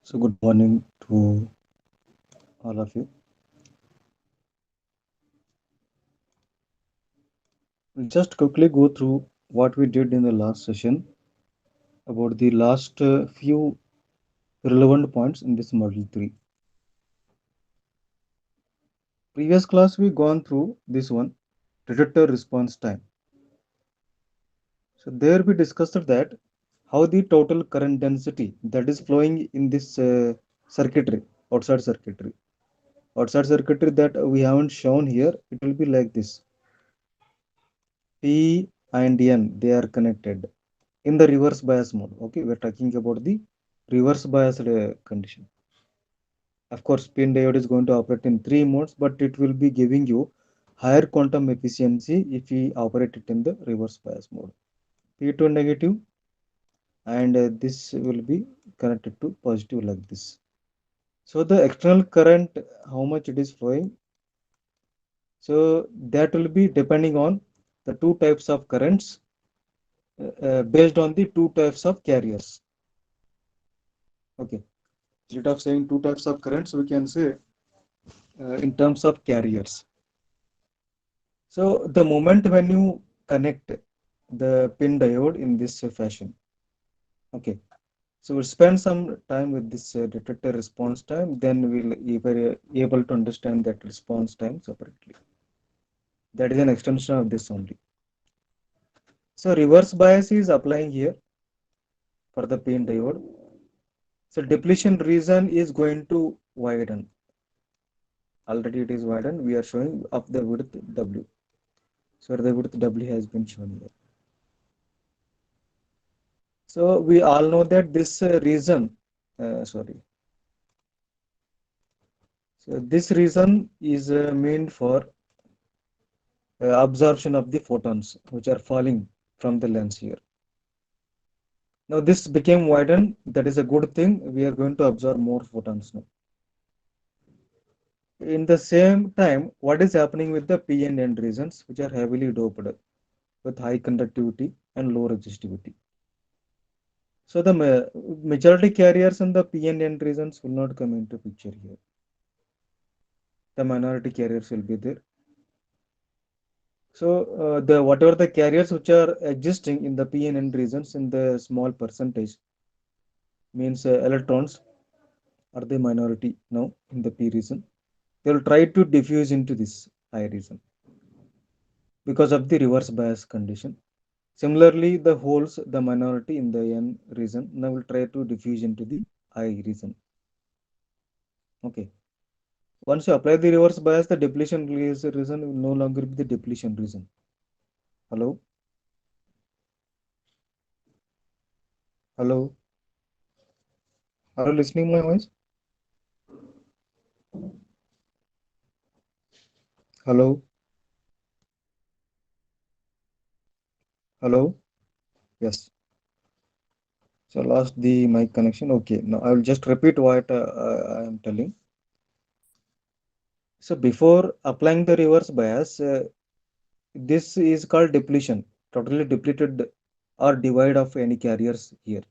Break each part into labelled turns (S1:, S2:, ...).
S1: So good morning to all of you. We'll just quickly go through what we did in the last session about the last few relevant points in this model 3. Previous class we gone through this one, detector response time. So there we discussed that how the total current density that is flowing in this circuitry, outside circuitry. Outside circuitry that we haven't shown here, it will be like this. P and N, they are connected in the reverse bias mode. Okay, we're talking about the reverse bias condition. Of course, pin diode is going to operate in three modes, but it will be giving you higher quantum efficiency if we operate it in the reverse bias mode. P2 negative, and this will be connected to positive like this. So the external current, how much it is flowing, so that will be depending on the two types of currents based on the two types of carriers. Okay, instead of saying two types of currents, we can say in terms of carriers. So the moment when you connect the pin diode in this fashion, okay. So we'll spend some time with this detector response time, then we'll able to understand that response time separately. That is an extension of this only. So reverse bias is applying here for the pin diode. So depletion region is going to widen. Already it is widened. We are showing up the width W. So the width W has been shown here. So we all know that this reason, sorry. So this reason is meant for absorption of the photons which are falling from the lens here. Now this became widened. That is a good thing. We are going to absorb more photons now. In the same time, what is happening with the P and N regions which are heavily doped with high conductivity and low resistivity? So the majority carriers in the P and N regions will not come into picture here. The minority carriers will be there. So the whatever the carriers which are existing in the P and N regions in the small percentage means electrons are the minority now in the P region. They will try to diffuse into this I region because of the reverse bias condition. Similarly, the holes, the minority in the N region, now will try to diffuse into the I region. Okay. Once you apply the reverse bias, the depletion region will no longer be the depletion region. Hello? Hello? Are you listening my voice? Hello? Hello? Yes. So lost the mic connection. Okay. Now I will just repeat what I am telling. So before applying the reverse bias, this is called depletion. Totally depleted or divide of any carriers here.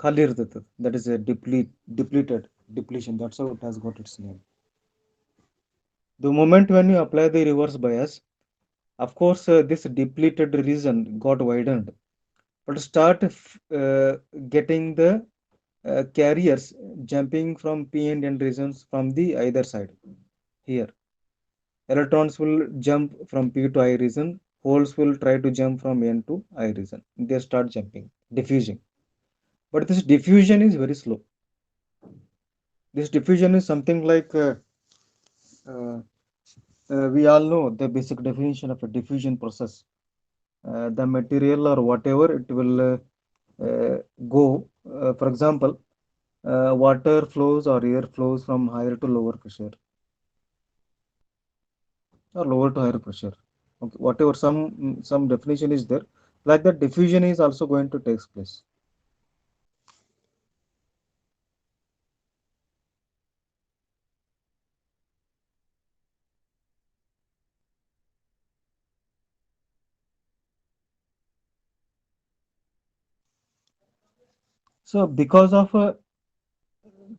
S1: खाली इರ್ತದೆ. That is a depleted depletion. That's how it has got its name. The moment when you apply the reverse bias, of course, this depleted region got widened, but start getting the carriers jumping from P and N regions from the either side. Here, electrons will jump from P to I region. Holes will try to jump from N to I region. They start jumping, diffusing. But this diffusion is very slow. This diffusion is something like uh, we all know the basic definition of a diffusion process. The material or whatever it will go. For example, water flows or air flows from higher to lower pressure or lower to higher pressure. Okay, whatever some definition is there, like that diffusion is also going to take place. So because of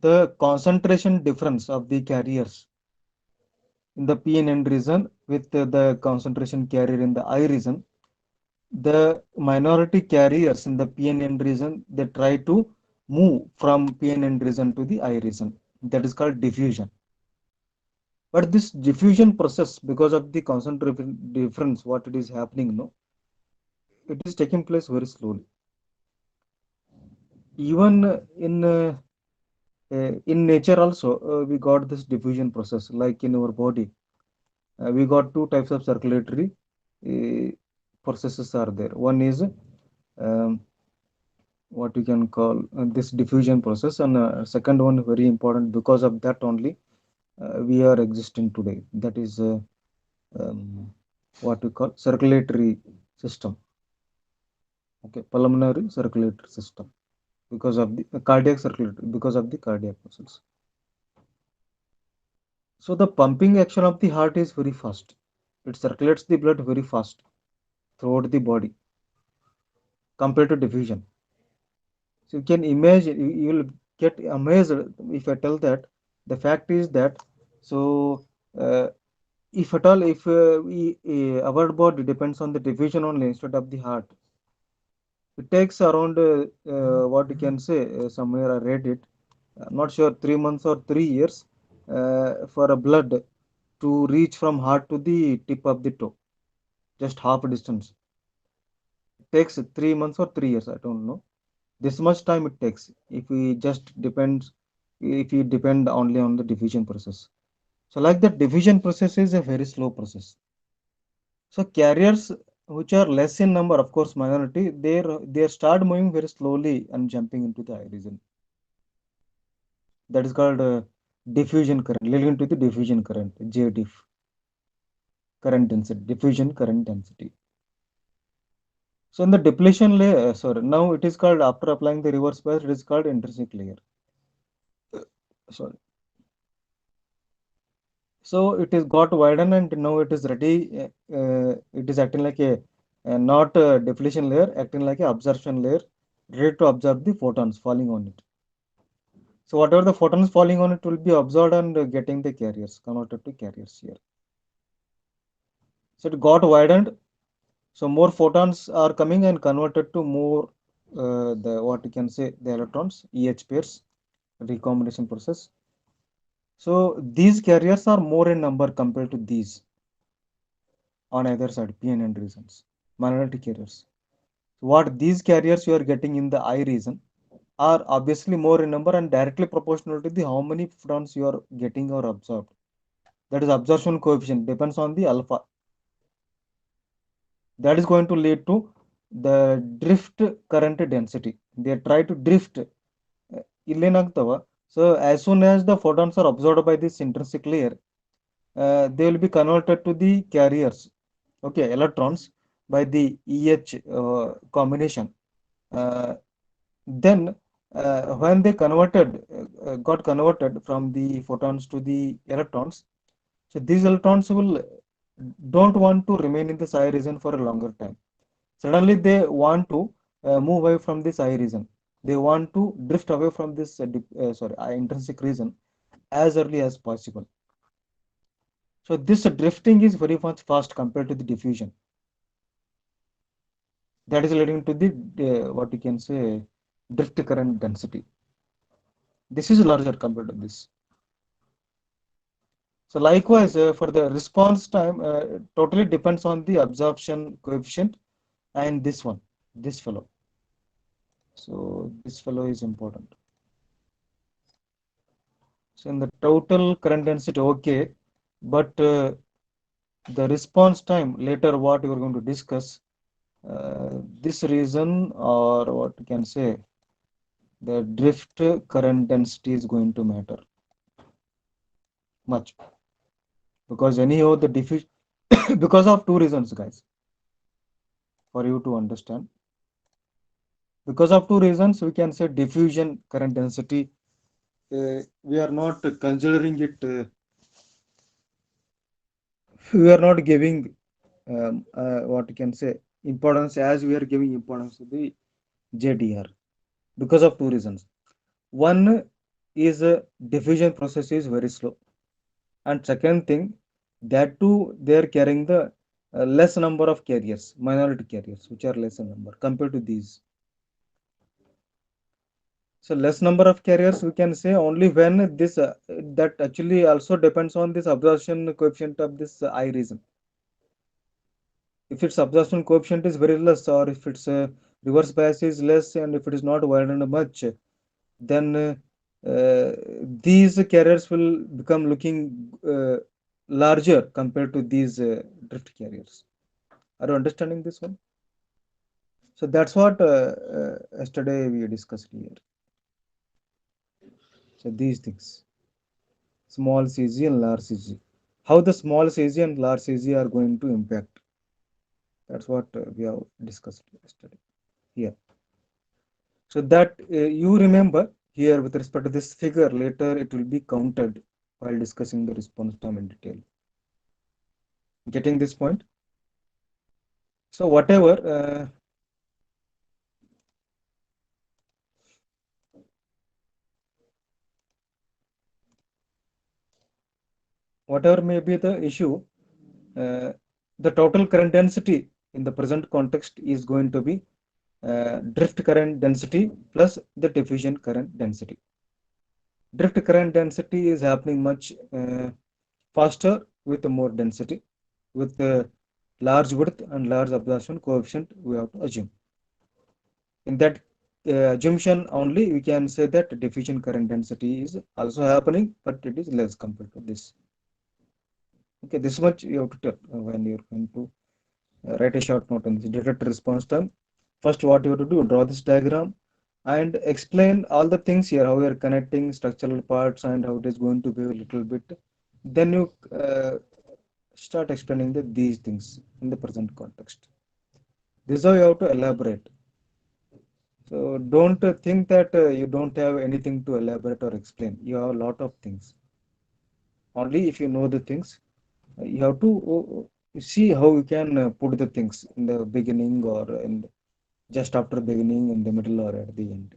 S1: the concentration difference of the carriers in the P and N region with the concentration carrier in the I region, the minority carriers in the PNN region, they try to move from PNN region to the I region. That is called diffusion. But this diffusion process, because of the concentration difference, what it is happening, no, it is taking place very slowly. Even in nature also, we got this diffusion process. Like in our body, we got two types of circulatory uh, processes are there. One is what you can call this diffusion process, and second one very important, because of that only we are existing today, that is um, what we call circulatory system. Okay, pulmonary circulatory system, because of the cardiac circulatory, because of the cardiac muscles. So the pumping action of the heart is very fast. It circulates the blood very fast throughout the body compared to diffusion. So you can imagine, you will get amazed if I tell that the fact is that, so if at all, if our body depends on the diffusion only instead of the heart, it takes around what you can say, somewhere I read it, not sure, 3 months or 3 years for a blood to reach from heart to the tip of the toe, just half a distance. It takes 3 months or 3 years, I don't know. This much time it takes if we just depends, if we depend only on the diffusion process. So like the diffusion process is a very slow process. So carriers which are less in number, of course minority, they start moving very slowly and jumping into the horizon. That is called diffusion current, leading to the diffusion current, JDIF, current density, diffusion current density. So in the depletion layer, sorry, now it is called, after applying the reverse bias, it is called intrinsic layer. Sorry. So it is got widened and now it is ready. It is acting like not a depletion layer, acting like a absorption layer, ready to absorb the photons falling on it. So whatever the photons falling on it will be absorbed and getting the carriers, converted to carriers here. So it got widened. So more photons are coming and converted to more the what you can say, the electrons, EH pairs, recombination process. So these carriers are more in number compared to these on either side, P and N regions, minority carriers. So what these carriers you are getting in the I region are obviously more in number and directly proportional to the how many photons you are getting or absorbed. That is absorption coefficient depends on the alpha. That is going to lead to the drift current density. They try to drift. ಇಲ್ಲೇನಾಗ್ತವ, so as soon as the photons are absorbed by this intrinsic layer, they will be converted to the carriers, okay, electrons, by the EH combination. Uh, then when they got converted from the photons to the electrons, so these electrons will don't want to remain in the psi region for a longer time. Suddenly they want to move away from this I region. They want to drift away from this intrinsic region as early as possible. So this drifting is very much fast compared to the diffusion. That is leading to the what you can say, drift current density. This is larger compared to this. So likewise, for the response time, totally depends on the absorption coefficient and this one, this fellow. So this fellow is important. So in the total current density, okay, but the response time later, what we are going to discuss, this reason, or what you can say, the drift current density is going to matter much, because anyhow the diffusion because of two reasons, guys, for you to understand. Because of two reasons, we can say diffusion current density. We are not considering it. We are not giving what you can say importance as we are giving importance to the JDR. because of two reasons. One is diffusion process is very slow, and second thing, that too they are carrying the less number of carriers, minority carriers, which are less in number compared to these. So less number of carriers we can say only when this that actually also depends on this absorption coefficient of this I region. If its absorption coefficient is very less, or if its reverse bias is less, and if it is not widened much, then these carriers will become looking larger compared to these drift carriers. Are you understanding this one? So that's what yesterday we discussed here. So these things, small CG and large CG, how the small CG and large CG are going to impact. That's what we have discussed yesterday here. So that you remember here with respect to this figure, later it will be counted while discussing the response time in detail. Getting this point? So whatever may be the issue, uh, the total current density in the present context is going to be drift current density plus the diffusion current density. Drift current density is happening much faster with more density, with large width and large absorption coefficient we have to assume. In that assumption only, we can say that diffusion current density is also happening, but it is less compared to this. Okay, this much you have to tell when you're going to write a short note on this direct response time. First, what you have to do, draw this diagram and explain all the things here, how we are connecting structural parts and how it is going to be a little bit. Then you start explaining these things in the present context. This is how you have to elaborate. So don't think that you don't have anything to elaborate or explain. You have a lot of things. Only if you know the things, you have to see how you can put the things in the beginning or in just after beginning, in the middle, or at the end.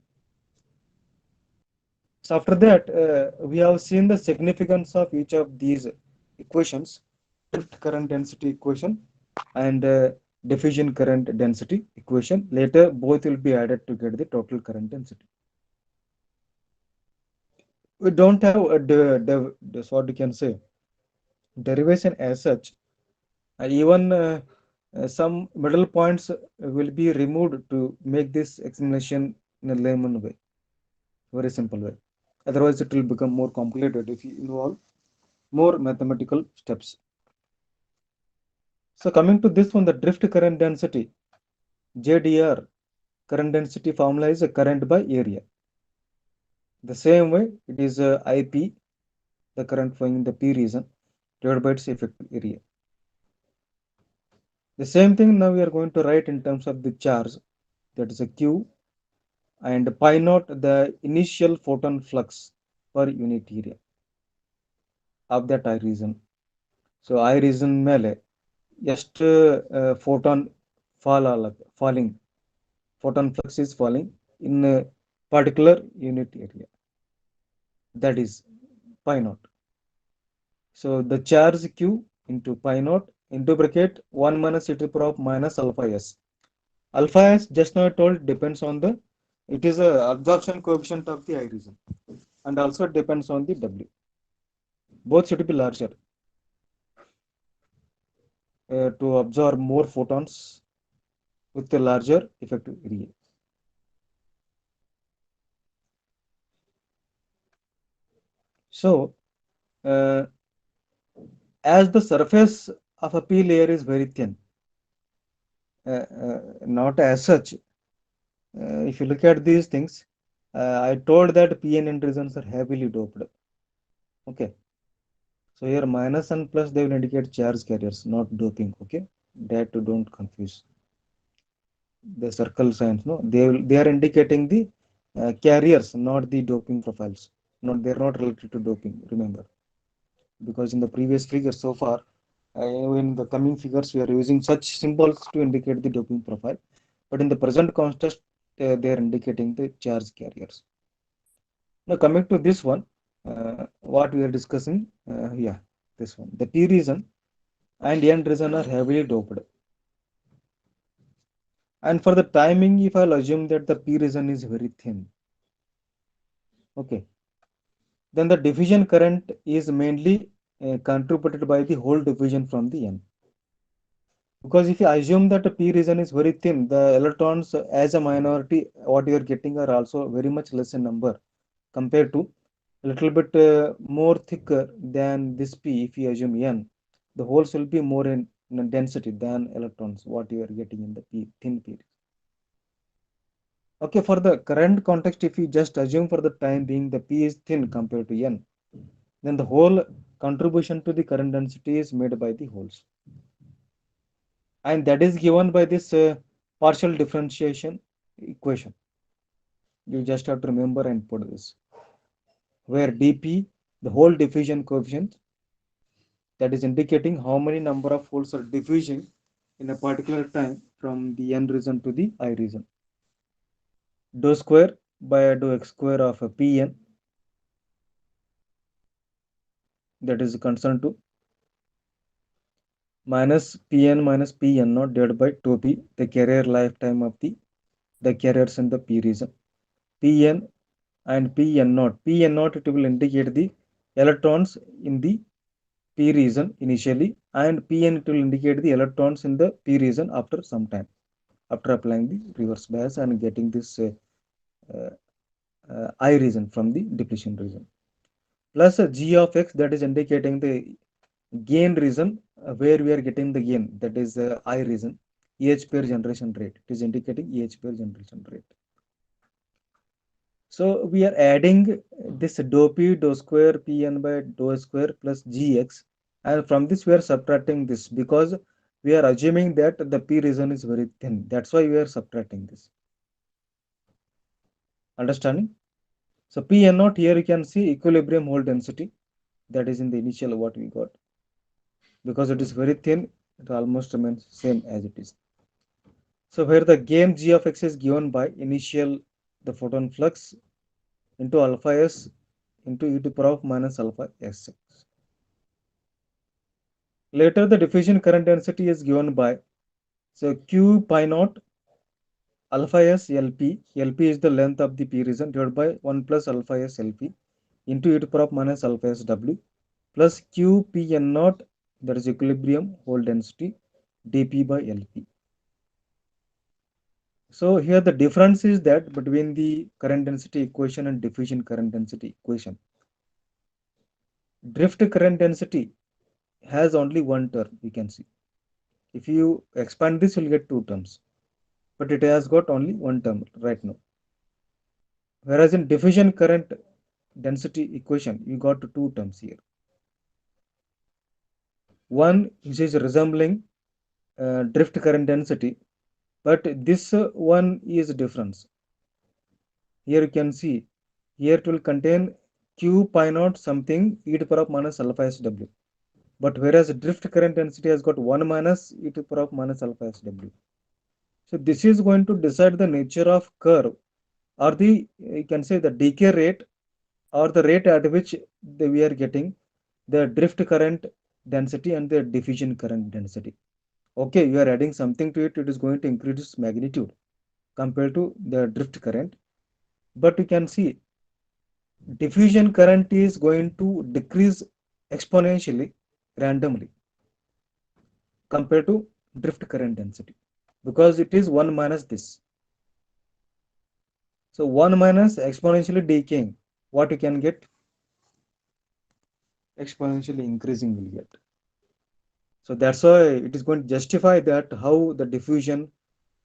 S1: So after that, we have seen the significance of each of these equations: drift current density equation and diffusion current density equation. Later, both will be added to get the total current density. We don't have a what you can say derivation as such. Even some middle points will be removed to make this explanation in a layman way, very simple way. Otherwise, it will become more complicated if you involve more mathematical steps. So coming to this one, the drift current density, JDR, current density formula is a current by area. The same way, it is IP, the current flowing in the P region, divided by its effective area. The same thing now we are going to write in terms of the charge, that is a Q, and pi naught the initial photon flux per unit area of that I region. So I region ಮೇಲೆ ಎಷ್ಟು photon falling, photon flux is falling in a particular unit area, that is pi naught. So the charge Q into pi naught into bracket 1 minus e to the power of minus alpha s. Alpha s, just now I told, depends on the, it is a absorption coefficient of the I region, and also depends on the W. Both should be larger to absorb more photons with a larger effective area. So, as the surface of a P layer is very thin, not as such. If you look at these things, I told that PN regions are heavily doped. Okay. So here minus and plus, they will indicate charge carriers, not doping. Okay. That don't confuse the circle signs. No, they are indicating the carriers, not the doping profiles. Not, they're not related to doping. Remember, because in the previous figures so far, in the coming figures, we are using such symbols to indicate the doping profile. But in the present context, they are indicating the charge carriers. Now coming to this one, what we are discussing, yeah, this one. The P region and N region are heavily doped. And for the timing, if I'll assume that the P region is very thin, okay, then the diffusion current is mainly contributed by the whole diffusion from the N. Because if you assume that the P region is very thin, the electrons as a minority, what you are getting are also very much less in number compared to a little bit more thicker than this P. If you assume N, the holes will be more in density than electrons, what you are getting in the P, thin P. Okay, for the current context, if you just assume for the time being the P is thin compared to N, then the whole contribution to the current density is made by the holes. And that is given by this partial differentiation equation. You just have to remember and put this, where dp, the whole diffusion coefficient, that is indicating how many number of holes are diffusing in a particular time from the n region to the I region. Dou square by dou x square of a pn, that is concerned to, minus pn minus pn naught divided by 2p, the carrier lifetime of the carriers in the p region. Pn and Pn naught. Pn naught, it will indicate the electrons in the P region initially, and Pn, it will indicate the electrons in the P region after some time, after applying the reverse bias and getting this uh, I region from the depletion region. Plus G of x, that is indicating the gain region where we are getting the gain, that is I region, EH pair generation rate. It is indicating EH pair generation rate. So we are adding this dou p dou square pn by dou square plus gx, and from this we are subtracting this because we are assuming that the p region is very thin. That's why we are subtracting this. Understanding? So pn naught, here you can see equilibrium hole density, that is in the initial what we got. Because it is very thin, it almost remains same as it is. So where the gain g of x is given by initial the photon flux into alpha s into e to the power of minus alpha s. Later, the diffusion current density is given by, so q pi naught alpha s lp. Lp is the length of the p region divided by 1 plus alpha s lp into e to the power of minus alpha s w plus q p n naught, that is equilibrium hole density, dp by lp. So here the difference is that between the current density equation and diffusion current density equation, drift current density has only one term, you can see. If you expand this, you'll get two terms, but it has got only one term right now. Whereas in diffusion current density equation, you got two terms here. One which is resembling drift current density, but this one is difference. Here you can see, here it will contain q pi naught something e to the power of minus alpha s w. But whereas drift current density has got 1 minus e to the power of minus alpha s w. So this is going to decide the nature of curve, or the, you can say, the decay rate, or the rate at which we are getting the drift current density and the diffusion current density. Okay, you are adding something to it, it is going to increase its magnitude compared to the drift current. But you can see diffusion current is going to decrease exponentially randomly compared to drift current density, because it is 1 minus this. So 1 minus exponentially decaying, what you can get? Exponentially increasing will get. So that's why it is going to justify that how the diffusion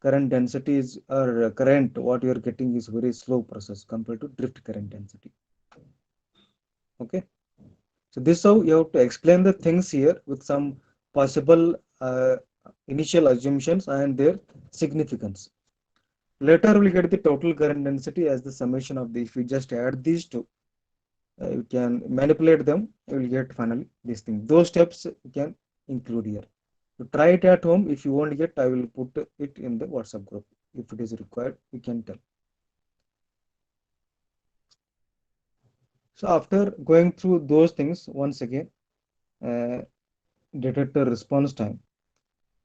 S1: current densities, or current what you are getting, is very slow process compared to drift current density. Okay, so this how you have to explain the things here with some possible initial assumptions and their significance. Later we'll get the total current density as the summation of the, if you just add these two, you can manipulate them, you will get finally this thing. Those steps you can include here. So try it at home. If you won't get, I will put it in the WhatsApp group. if it is required, we can tell. So after going through those things once again, uh, detector response time.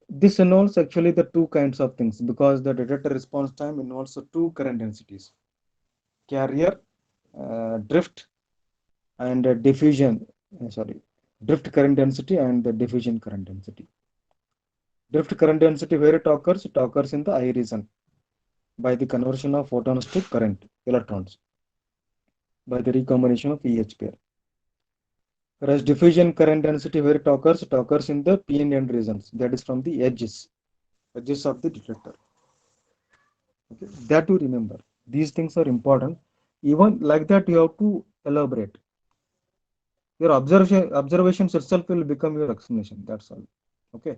S1: This involves actually the two kinds of things, because the detector response time involves two current densities: carrier drift and diffusion. Sorry, drift current density and the diffusion current density. Drift current density, where it occurs in the I region by the conversion of photons to current electrons by the recombination of EH pair. Whereas diffusion current density, where it occurs in the P and N regions, that is from the edges of the detector. Okay, that to remember. These things are important. Even like that, you have to elaborate. Your observations itself will become your explanation. That's all. Okay.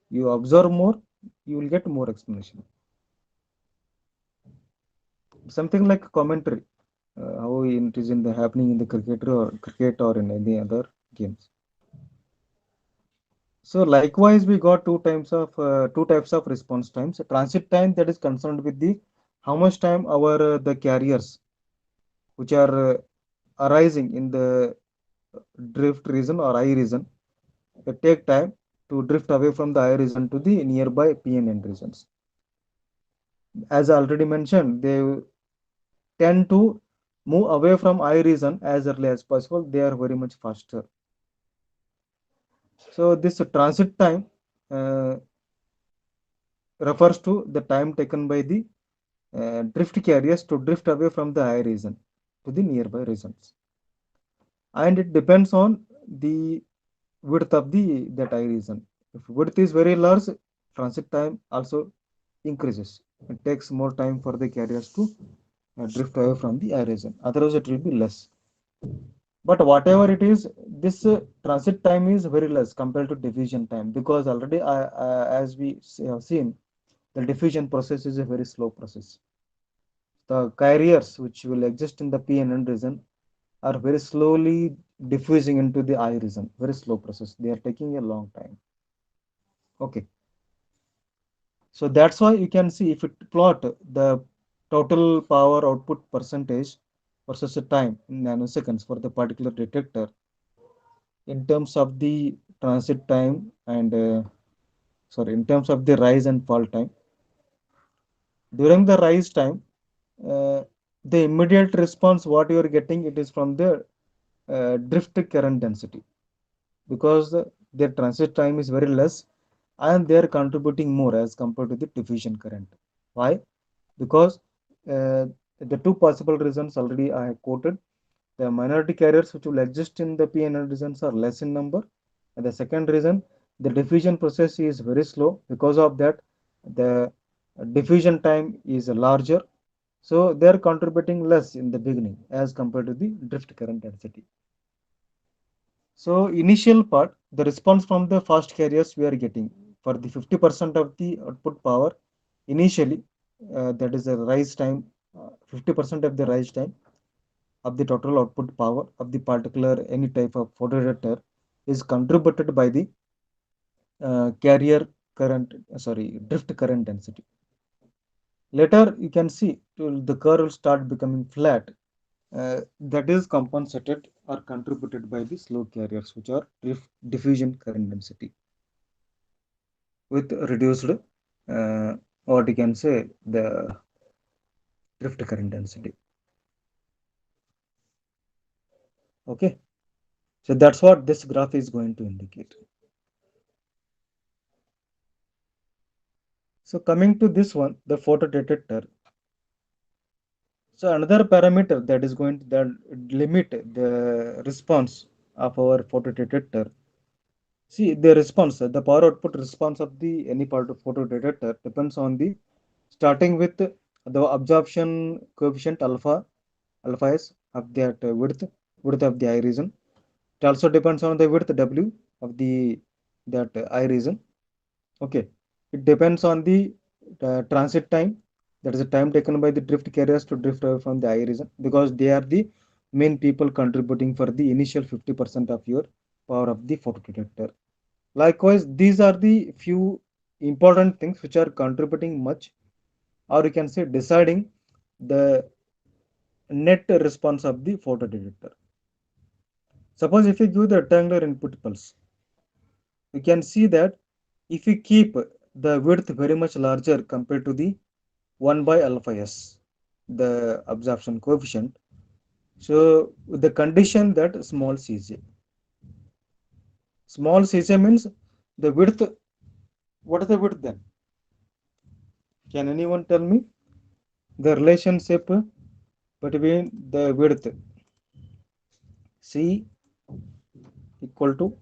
S1: You observe more, you will get more explanation. Something like commentary, how it is in the happening in the cricket or in any other games. So likewise, we got two types of response times. Transit time, that is concerned with the how much time our the carriers which are arising in the drift region or I region, they take time to drift away from the I region to the nearby P and N regions. As I already mentioned, they tend to move away from I region as early as possible. They are very much faster. So this transit time uh, refers to the time taken by the drift carriers to drift away from the I region to the nearby regions, and it depends on the width of the that I region. If width is very large, transit time also increases. It takes more time for the carriers to drift away from the I region. Otherwise, it will be less. But whatever it is, this transit time is very less compared to diffusion time, because already, as we have seen, the diffusion process is a very slow process. The carriers which will exist in the P and N region are very slowly diffusing into the I region. Very slow process. They are taking a long time. Okay. So that's why you can see, if it plot the total power output percentage versus the time in nanoseconds for the particular detector in terms of the transit time and sorry, in terms of the rise and fall time. During the rise time, uh, the immediate response what you are getting, it is from the drift current density, because their transit time is very less and they are contributing more as compared to the diffusion current. Why? Because the two possible reasons already I have quoted. The minority carriers which will exist in the PNL regions are less in number. And the second reason, the diffusion process is very slow. Because of that, the diffusion time is larger. So they are contributing less in the beginning as compared to the drift current density. So initial part, the response from the fast carriers we are getting for the 50% of the output power initially, that is the rise time, 50% of the rise time of the total output power of the particular any type of photodetector is contributed by the carrier current, sorry, drift current density. Later, you can see the curve will start becoming flat. That is compensated or contributed by the slow carriers, which are diffusion current density with reduced, what you can say, the drift current density. Okay, so that's what this graph is going to indicate. So coming to this one, the photodetector. So another parameter that is going to that limit the response of our photodetector. See, the response, the power output response of the any part of photodetector depends on the starting with the absorption coefficient alpha s of that width of the I region. It also depends on the width W of the that I region. Okay, it depends on the transit time, that is the time taken by the drift carriers to drift away from the I region, because they are the main people contributing for the initial 50% of your power of the photodetector. Likewise, these are the few important things which are contributing much. or you can say deciding the net response of the photo detector. Suppose if you give the rectangular input pulse, you can see that if you keep the width very much larger compared to the 1 by alpha s, the absorption coefficient, so the condition that small cj means the width. What is the width then? Can anyone tell me the relationship between the width c equal to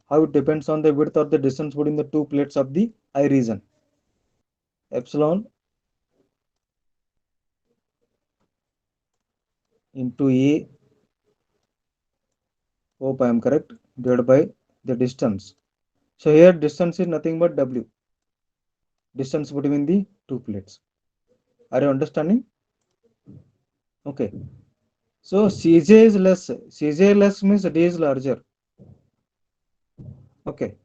S1: how it depends on the width or the distance between the two plates of the eye region? Epsilon into a, hope I am correct, divided by the distance. So here distance is nothing but w, distance between the two plates. Are you understanding? Okay. So Cj is less. Cj less means d is larger. Okay.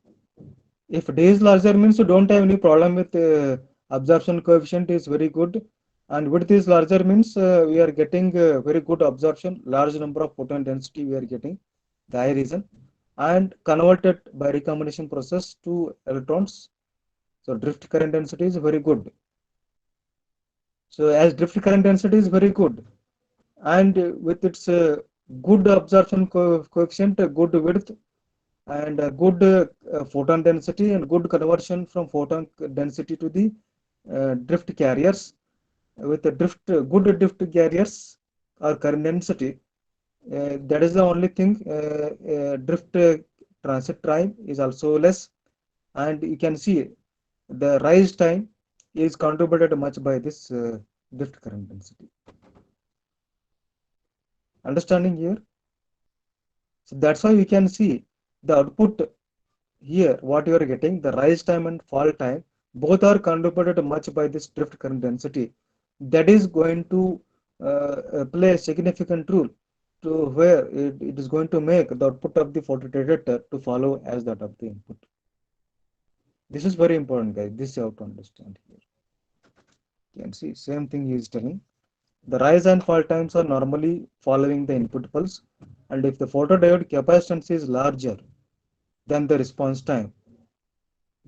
S1: If d is larger means you don't have any problem with absorption coefficient is very good, and width is larger means we are getting very good absorption, large number of photon density we are getting, the eye region, and converted by recombination process to electrons. So drift current density is very good. So as drift current density is very good, and with its good absorption coefficient, good width, and good photon density, and good conversion from photon density to the drift carriers, with the good drift carriers or current density, that is the only thing. Drift transit time is also less, and you can see the rise time is contributed much by this drift current density. Understanding here? So that's why we can see the output here, what you are getting, the rise time and fall time, both are contributed much by this drift current density. That is going to play a significant role to where it is going to make the output of the photo detector to follow as that of the input. This is very important, guys. This you have to understand here. You can see same thing he is telling. The rise and fall times are normally following the input pulse, and if the photodiode capacitance is larger than the response time,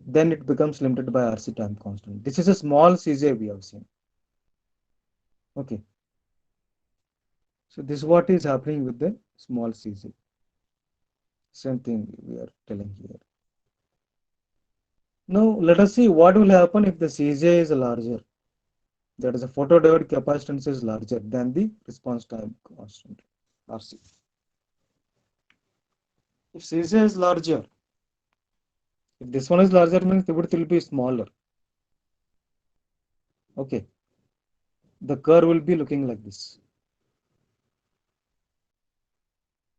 S1: then it becomes limited by RC time constant. This is a small CJ we have seen. Okay. So this is what is happening with the small CJ. Same thing we are telling here. Now let us see what will happen if the CJ is larger. That is, the photodiode capacitance is larger than the response time constant, RC. If CJ is larger, if this one is larger means the width will be smaller. Okay. The curve will be looking like this.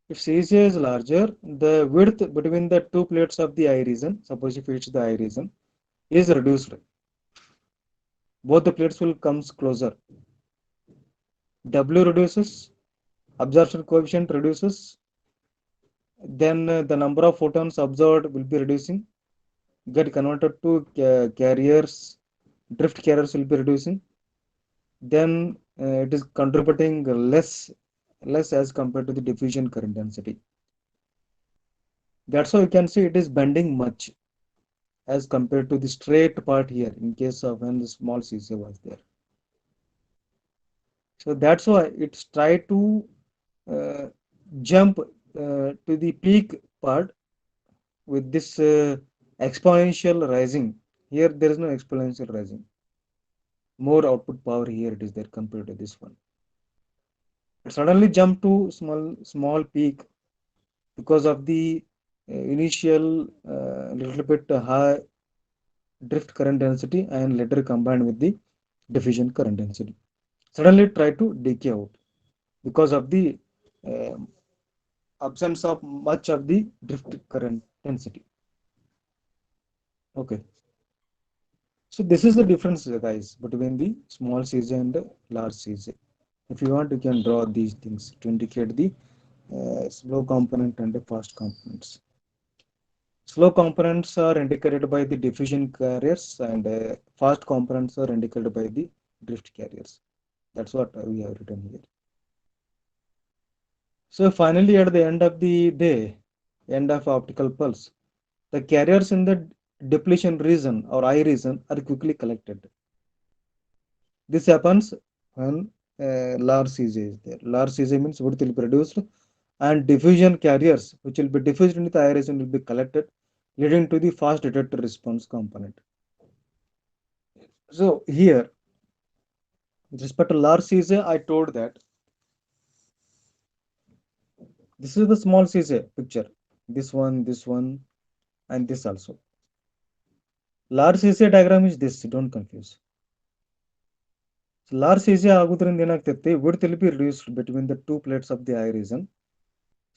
S1: If CJ is larger, the width between the two plates of the eye region, suppose if it's the eye region, is reduced. Both the plates will come closer. W reduces, absorption coefficient reduces, then the number of photons absorbed will be reducing, get converted to carriers, drift carriers will be reducing, then it is contributing less as compared to the diffusion current density. That's why you can see it is bending much as compared to the straight part here in case of when the small CC was there. So that's why it's try to uh, jump to the peak part with this exponential rising. Here there is no exponential rising. More output power here it is there compared to this one. It suddenly jump to small peak because of the initial little bit high drift current density and later combined with the diffusion current density. Suddenly try to decay out because of the uh, absence of much of the drift current density. Okay. So this is the difference, guys, between the small CJ and the large CJ. If you want, you can draw these things to indicate the slow component and the fast components. Slow components are indicated by the diffusion carriers, and fast components are indicated by the drift carriers. That's what we have written here. So finally, at the end of the day, end of optical pulse, the carriers in the depletion region or I region are quickly collected. This happens when large CJ is there. Large CJ means what will be produced, and diffusion carriers which will be diffused into the I region will be collected, leading to the fast detector response component. So here, with respect to large CJ, I told that this is the small CJ picture. This one, and this also. Large CJ diagram is this. Don't confuse. So large CJ ಆಗುವುದರಿಂದ ಏನಾಗ್ತೈತಿ, width will be reduced between the two plates of the eye region.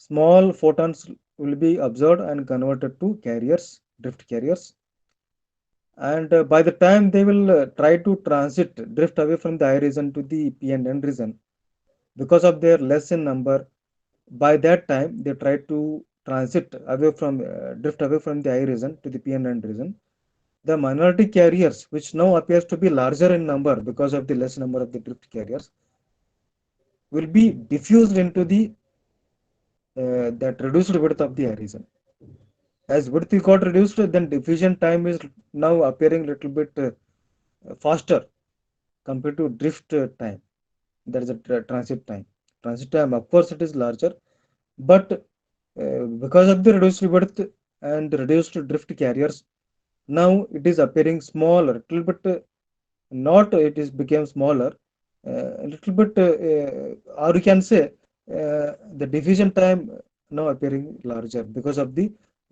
S1: Small photons will be absorbed and converted to carriers, drift carriers. And by the time they will try to transit, drift away from the eye region to the P and N region, because of their less in number, by that time they try to transit away from, drift away from the eye region to the P and N region. The minority carriers, which now appears to be larger in number because of the less number of the drift carriers, will be diffused into the that reduced width of the horizon. As width got reduced, then diffusion time is now appearing little bit faster compared to drift time. There is a transit time. Transit time, of course, it is larger, but because of the reduced width and reduced drift carriers, now it is appearing smaller, little bit. Not it is became smaller, a little bit, or you can say the diffusion time now appearing larger because of the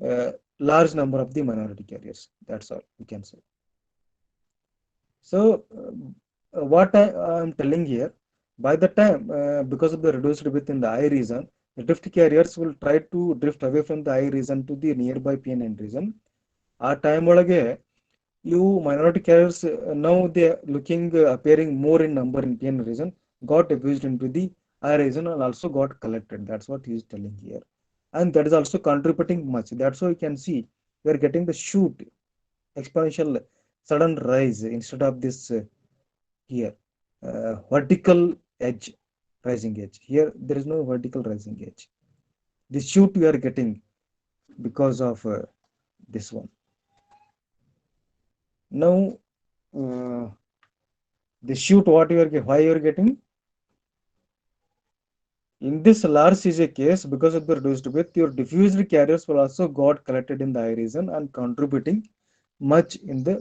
S1: uh, large number of the minority carriers. That's all we can say. So what I am telling here, by the time because of the reduced width in the eye region, the drift carriers will try to drift away from the eye region to the nearby PNN region. ಆ time ಒಳಗೆ ಇವು minority carriers, now they are looking appearing more in number in PN region, got diffused into the I region and also got collected. That's what he is telling here, and that is also contributing much. That's why you can see we are getting the shoot exponential sudden rise instead of this here vertical edge, rising edge. Here there is no vertical rising edge. This shoot we are getting because of this one. Now the shoot what you are why you are getting in this large CJ case, because of the reduced width, your diffused carriers will also got collected in the eye region and contributing much in the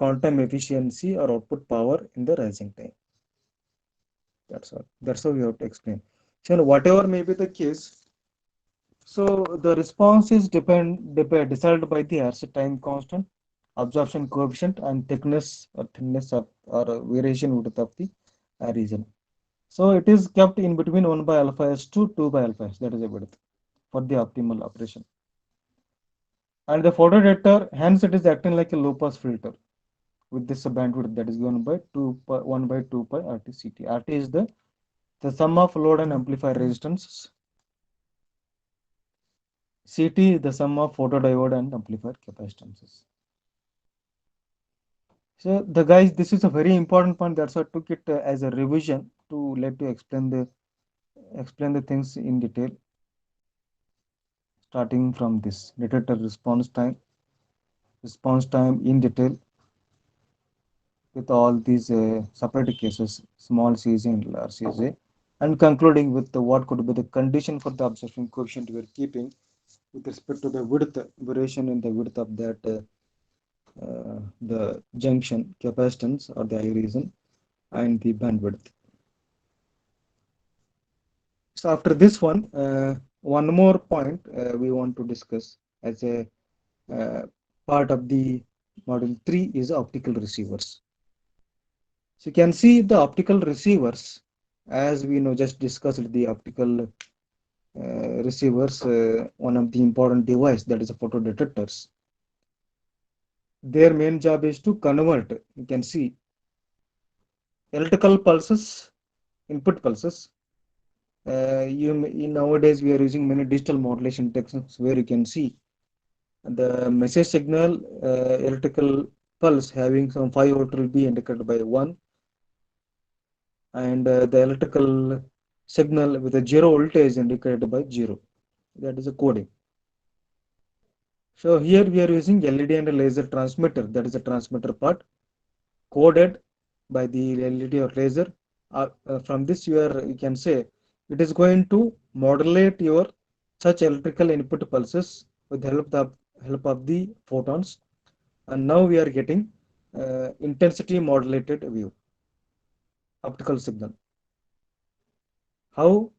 S1: quantum efficiency or output power in the rising time. That's all. That's how we have to explain. So whatever may be the case, so the response is decided by the Hertz time constant, absorption coefficient, and thickness of or variation width of the region. So it is kept in between 1 by alpha s to 2 by alpha s. That is the width for the optimal operation. And the photodetector, hence it is acting like a low pass filter with this bandwidth that is given by 1 by 2 pi RT-CT. RT is the sum of load and amplifier resistance. CT is the sum of photodiode and amplifier capacitances. So the guys, this is a very important point. That's why I took it as a revision to let you explain the things in detail. Starting from this detector response time in detail with all these separate cases, small CJ and large CJ, and concluding with what could be the condition for the absorption coefficient we are keeping with respect to the width, variation in the width of that the junction capacitance or the I region and the bandwidth. So after this one more point we want to discuss as a part of the module 3 is optical receivers. So you can see the optical receivers, as we know, just discussed the optical receivers, one of the important device that is a photodetectors. Their main job is to convert, you can see, electrical pulses, input pulses. Nowadays we are using many digital modulation techniques where you can see The message signal electrical pulse having some 5 volt will be indicated by 1, and the electrical signal with a 0 voltage indicated by 0. That is a coding. So here we are using LED and laser transmitter, that is the transmitter part, coded by the LED or laser. From this you can say it is going to modulate your such electrical input pulses with the help of the photons. And now we are getting intensity modulated view optical signal. How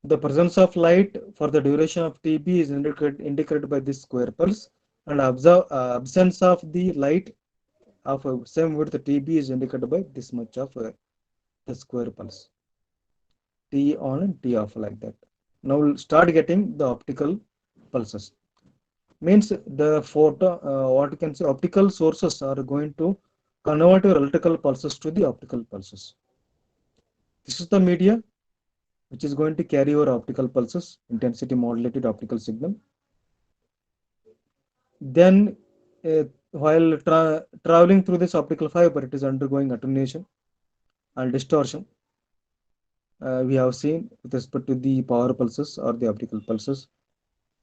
S1: the presence of light for the duration of TB is indicated by this square pulse, and absence of the light of same width TB is indicated by this much of the square pulse. T on and T off, like that. Now we'll start getting the optical pulses. Means the what you can say, optical sources are going to convert your electrical pulses to the optical pulses. This is the media which is going to carry your optical pulses, intensity modulated optical signal. Then while traveling through this optical fiber, it is undergoing attenuation and distortion. We have seen with respect to the power pulses or the optical pulses.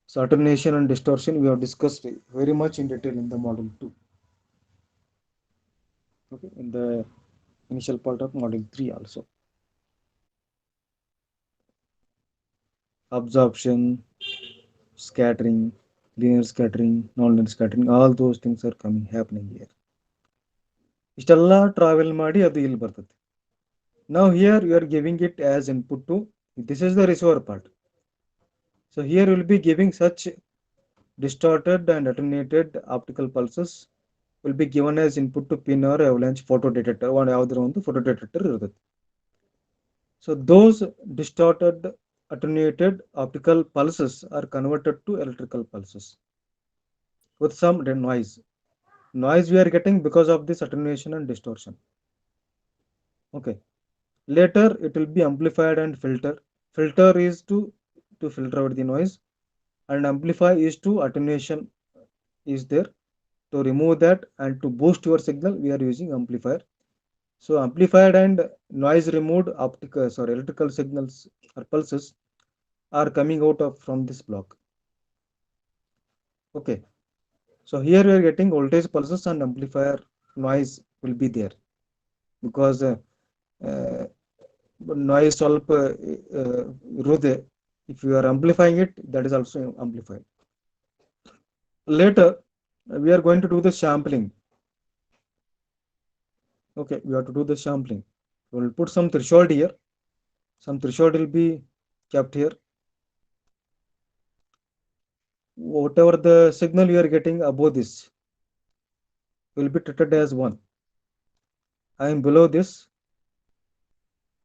S1: So attenuation and distortion we have discussed very much in detail in the model 2. Okay, in the initial part of model 3 also. Absorption, scattering, linear scattering, non-linear scattering, all those things are happening here. ಇಷ್ಟೆಲ್ಲ travel ಮಾಡಿ ಅದು ಇಲ್ಲಿ ಬರ್ತದೆ. Now here you are giving it as input to, this is the receiver part. So here you will be giving such distorted and attenuated optical pulses will be given as input to pin or avalanche photo detector. ಯಾವುದರ ಒಂದು photo detector ಇರ್ತದೆ. So those distorted attenuated optical pulses are converted to electrical pulses with some noise. Noise we are getting because of this attenuation and distortion. Okay. Later it will be amplified and filter. Filter is to filter out the noise, and amplify is to attenuation is there. To remove that and to boost your signal, we are using amplifier. So amplified and noise removed electrical signals or pulses are coming out of from this block. Okay. So here we are getting voltage pulses and amplifier noise will be there, because noise ಸ್ವಲ್ಪ ಇರುವುದೇ. If you are amplifying it, that is also amplified. Later we are going to do the sampling. Okay, we have to do the sampling. We will put some threshold here. Some threshold will be kept here. Whatever the signal you are getting above this will be treated as 1. I am below this,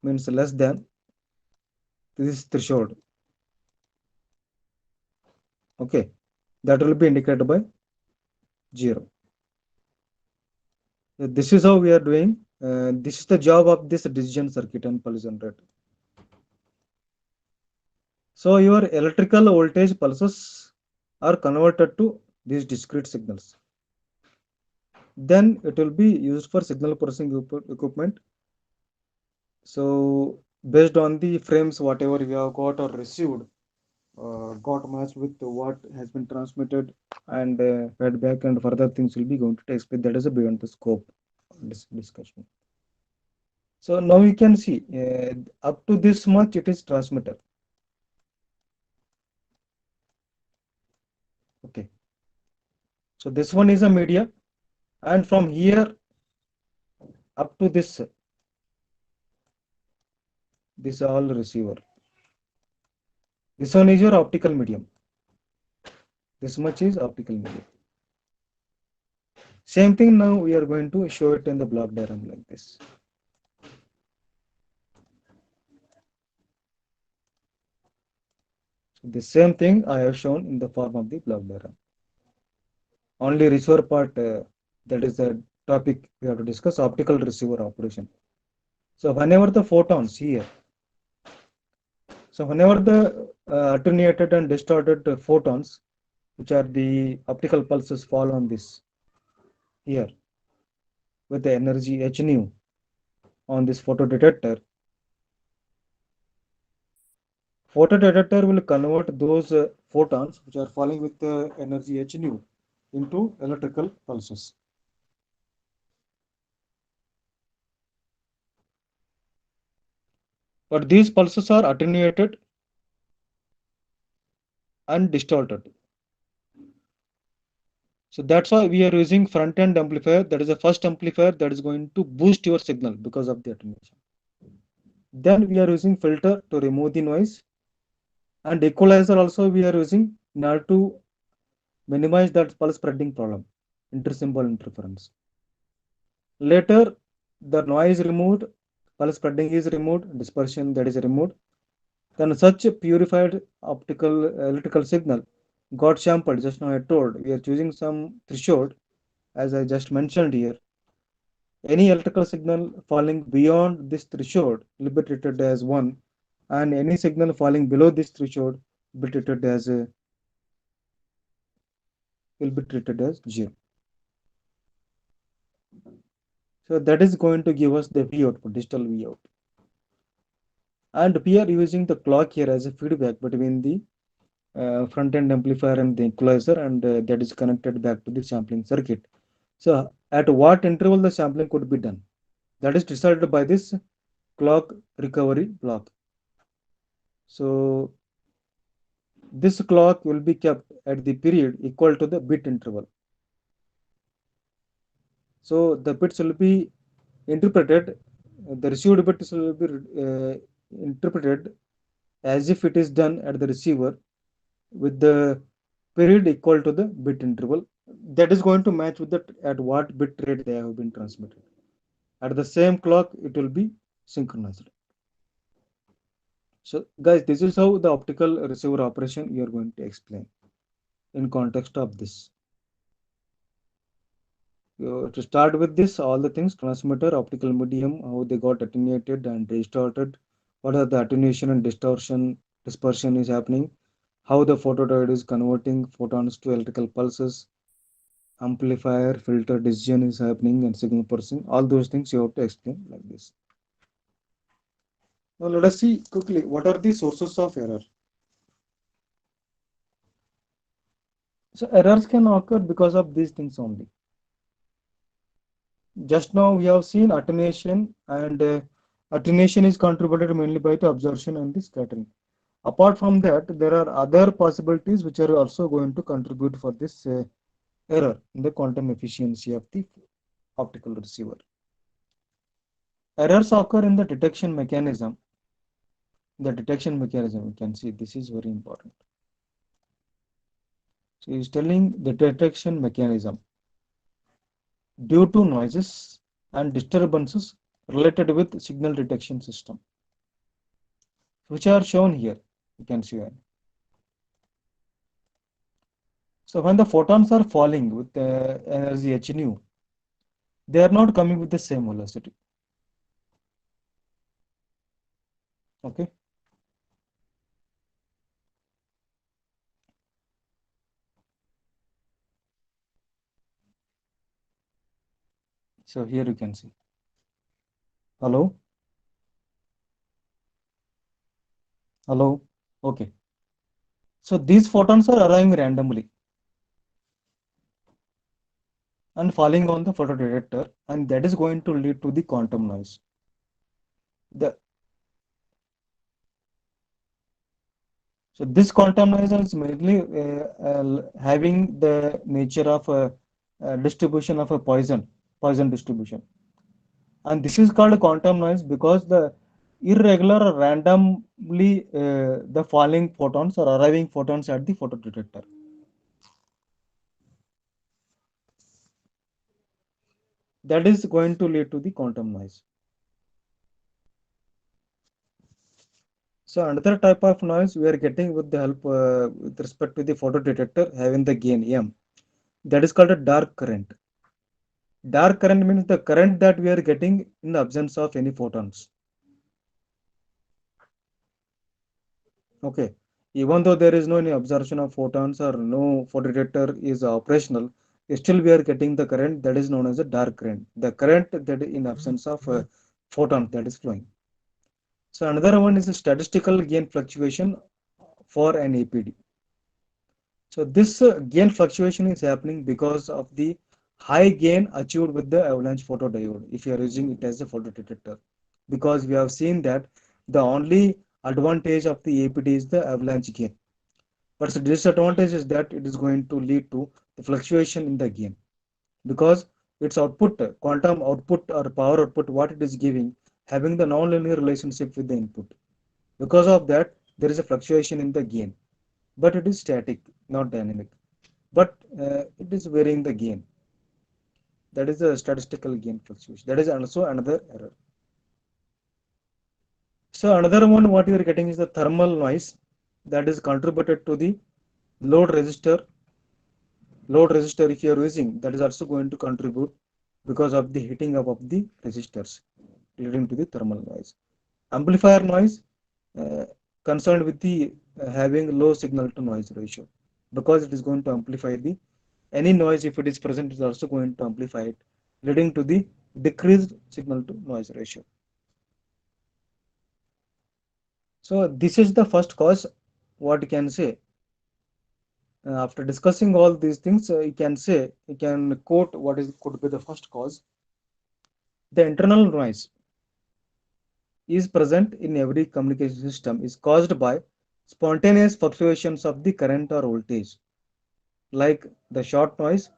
S1: means less than this threshold. Okay, that will be indicated by 0. This is how we are doing. This is the job of this decision circuit and pulse generator. So your electrical voltage pulses are converted to these discrete signals. Then it will be used for signal processing equipment. So based on the frames whatever we have got or received, got matched with what has been transmitted and fed back, and further things will be going to take place. That is beyond the scope of this discussion. So now you can see up to this much it is transmitter. Okay, so this one is a media, and from here up to this all receiver. This one is your optical medium. This much is optical medium. Same thing now we are going to show it in the block diagram like this. So the same thing I have shown in the form of the block diagram. Only receiver part, that is the topic we have to discuss, optical receiver operation. So whenever the photons here, so whenever the attenuated and distorted photons which are the optical pulses fall on this here with the energy h nu on this photodetector. Photodetector will convert those photons which are falling with the energy h nu into electrical pulses. But these pulses are attenuated and distorted. So that's why we are using front end amplifier. That is the first amplifier that is going to boost your signal because of the attenuation. Then we are using filter to remove the noise, and equalizer also we are using in order to minimize that pulse spreading problem, intersymbol interference. Later, the noise removed, pulse spreading is removed, dispersion that is removed. Then such a purified optical electrical signal got sampled. Just now I told we are choosing some threshold as I just mentioned here. Any electrical signal falling beyond this threshold will be treated as 1, and any signal falling below this threshold will be treated as 0. So that is going to give us the V output, digital V out. And we are using the clock here as a feedback between the front end amplifier and the equalizer, and that is connected back to the sampling circuit. So at what interval the sampling could be done, that is decided by this clock recovery block. So this clock will be kept at the period equal to the bit interval. So the bits will be interpreted, the received bits will be interpreted as if it is done at the receiver with the period equal to the bit interval. That is going to match with the at what bit rate they have been transmitted. At the same clock, it will be synchronized. So guys, this is how the optical receiver operation we are going to explain in context of this. To start with this, all the things, transmitter, optical medium, how they got attenuated and distorted, what are the attenuation and distortion, dispersion is happening, how the photodiode is converting photons to electrical pulses, amplifier, filter decision is happening, and signal processing, all those things you have to explain like this. Now let us see quickly what are the sources of error. So errors can occur because of these things only. Just now we have seen attenuation, and attenuation is contributed mainly by the absorption and the scattering. Apart from that, there are other possibilities which are also going to contribute for this error in the quantum efficiency of the optical receiver. Errors occur in the detection mechanism. The detection mechanism, you can see this is very important. So he is telling the detection mechanism due to noises and disturbances related with signal detection system, which are shown here. You can see that. So when the photons are falling with the energy h nu, they are not coming with the same velocity. Okay. So here you can see. Hello. Hello. Okay. So these photons are arriving randomly and falling on the photodetector, and that is going to lead to the quantum noise. The So this quantum noise is mainly having the nature of a distribution of a poison distribution, and this is called quantum noise because the irregular or randomly the falling photons or arriving photons at the photodetector. That is going to lead to the quantum noise. So another type of noise we are getting with the help with respect to the photodetector having the gain m. That is called a dark current. Dark current means the current that we are getting in the absence of any photons. Okay. Even though there is no any absorption of photons or no photodetector is operational, still we are getting the current that is known as a dark current. The current that in absence of photon that is flowing. So another one is a statistical gain fluctuation for an APD. So this gain fluctuation is happening because of the high gain achieved with the avalanche photodiode if you are using it as a photodetector. Because we have seen that the only advantage of the APD is the avalanche gain. But the disadvantage is that it is going to lead to the fluctuation in the gain because its output, quantum output or power output, what it is giving, having the nonlinear relationship with the input. Because of that, there is a fluctuation in the gain, but it is static, not dynamic. But it is varying the gain. That is the statistical gain fluctuation. That is also another error. So another one, what you are getting is the thermal noise that is contributed to the load resistor load resistor if you are using, that is also going to contribute because of the heating up of the resistors leading to the thermal noise. Amplifier noise uh, concerned with the having low signal to noise ratio because it is going to amplify the any noise if it is present is also going to amplify it leading to the decreased signal to noise ratio. So this is the first cause what you can say. After discussing all these things, you can say, you can quote what is could be the first cause. The internal noise is present in every communication system is caused by spontaneous fluctuations of the current or voltage, like the short noise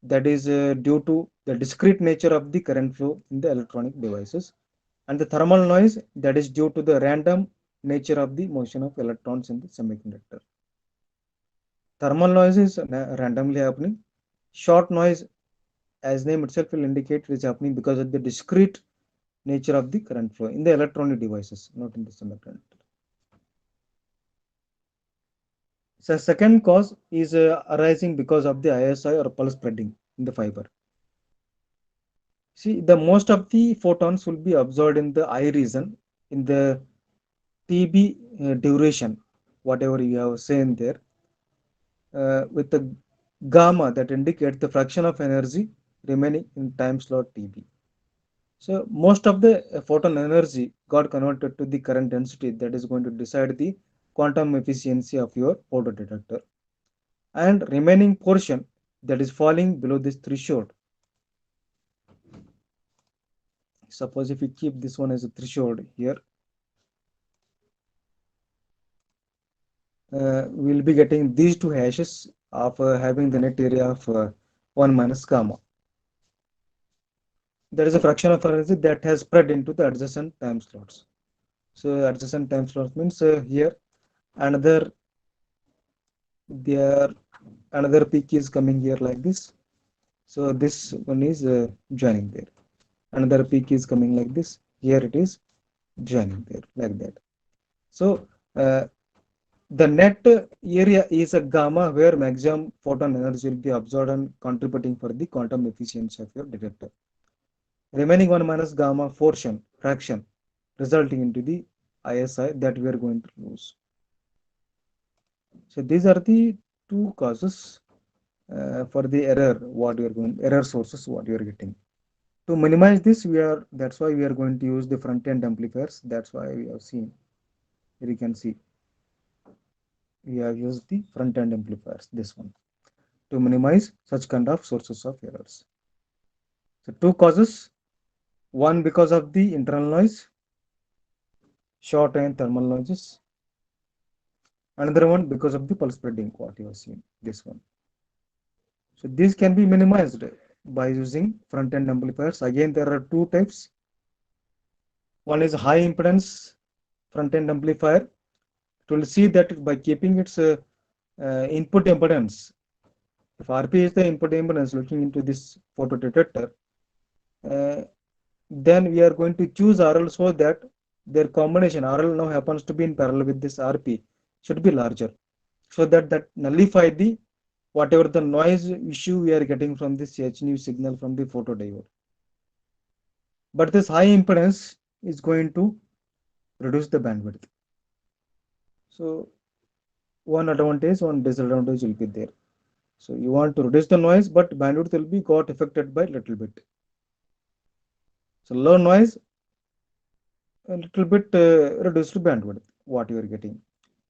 S1: that is due to the discrete nature of the current flow in the electronic devices, and the thermal noise that is due to the random nature of the motion of electrons in the semiconductor. Thermal noise is randomly happening. Short noise, as name itself will indicate, it is happening because of the discrete nature of the current flow in the electronic devices, not in the semiconductor. So second cause is arising because of the ISI or pulse spreading in the fiber. See, the most of the photons will be absorbed in the I region in the TB duration, whatever you have seen there, with the gamma that indicates the fraction of energy remaining in time slot TB. So most of the photon energy got converted to the current density that is going to decide the quantum efficiency of your photodetector, and remaining portion that is falling below this threshold. Suppose if we keep this one as a threshold here, we'll be getting these two hashes of having the net area of 1 minus gamma. There is a fraction of energy that has spread into the adjacent time slots. So adjacent time slots means here another there another peak is coming here like this. So this one is joining there. Another peak is coming like this. Here it is joining there like that. So the net area is a gamma where maximum photon energy will be absorbed and contributing for the quantum efficiency of your detector. Remaining 1 minus gamma portion fraction resulting into the ISI that we are going to lose. So these are the two causes for the error sources what you are getting. To minimize this, that's why we are going to use the front end amplifiers. That's why we have seen here you can see we have used the front end amplifiers, this one, to minimize such kind of sources of errors. So two causes, one because of the internal noise, short and thermal noises, another one because of the pulse spreading what you have seen, this one. So these can be minimized by using front end amplifiers. Again, there are two types. One is high impedance front end amplifier. It will see that by keeping its input impedance, if RP is the input impedance looking into this photodetector, uh, then we are going to choose RL so that their combination RL now happens to be in parallel with this RP should be larger, so that nullify the whatever the noise issue we are getting from this HNU signal from the photodiode. But this high impedance is going to reduce the bandwidth. So one advantage, one disadvantage will be there. So you want to reduce the noise, but bandwidth will be got affected by little bit. So low noise, a little bit reduced bandwidth, what you are getting.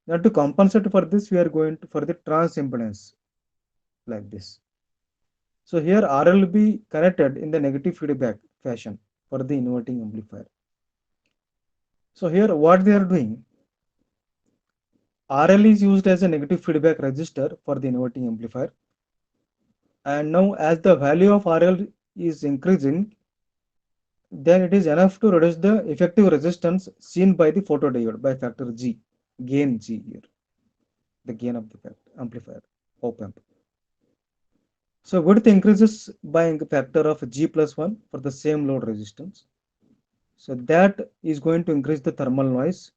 S1: Now to compensate for this, we are going to for the transimpedance like this. So here RL will be connected in the negative feedback fashion for the inverting amplifier. So here what they are doing, RL is used as a negative feedback resistor for the inverting amplifier. And now as the value of RL is increasing, then it is enough to reduce the effective resistance seen by the photodiode by factor G, gain G here, the gain of the amplifier, op amp. So width increases by a factor of G plus 1 for the same load resistance. So that is going to increase the thermal noise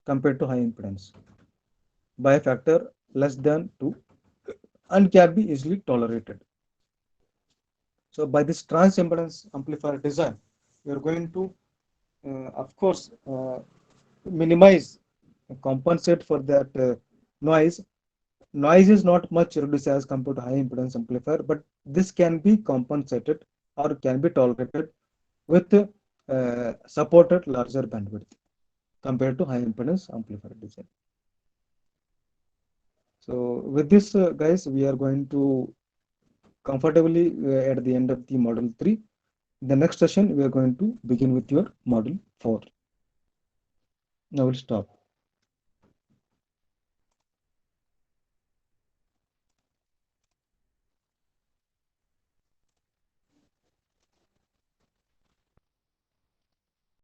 S1: compared to high impedance by a factor less than 2 and can be easily tolerated. So by this transimpedance amplifier design, we are going to, of course, minimize, compensate for that noise. Noise is not much reduced as compared to high impedance amplifier, but this can be compensated or can be tolerated with supported larger bandwidth compared to high impedance amplifier design. So with this, guys, we are going to comfortably at the end of the model 3. In the next session, we are going to begin with your model 4. Now we'll stop.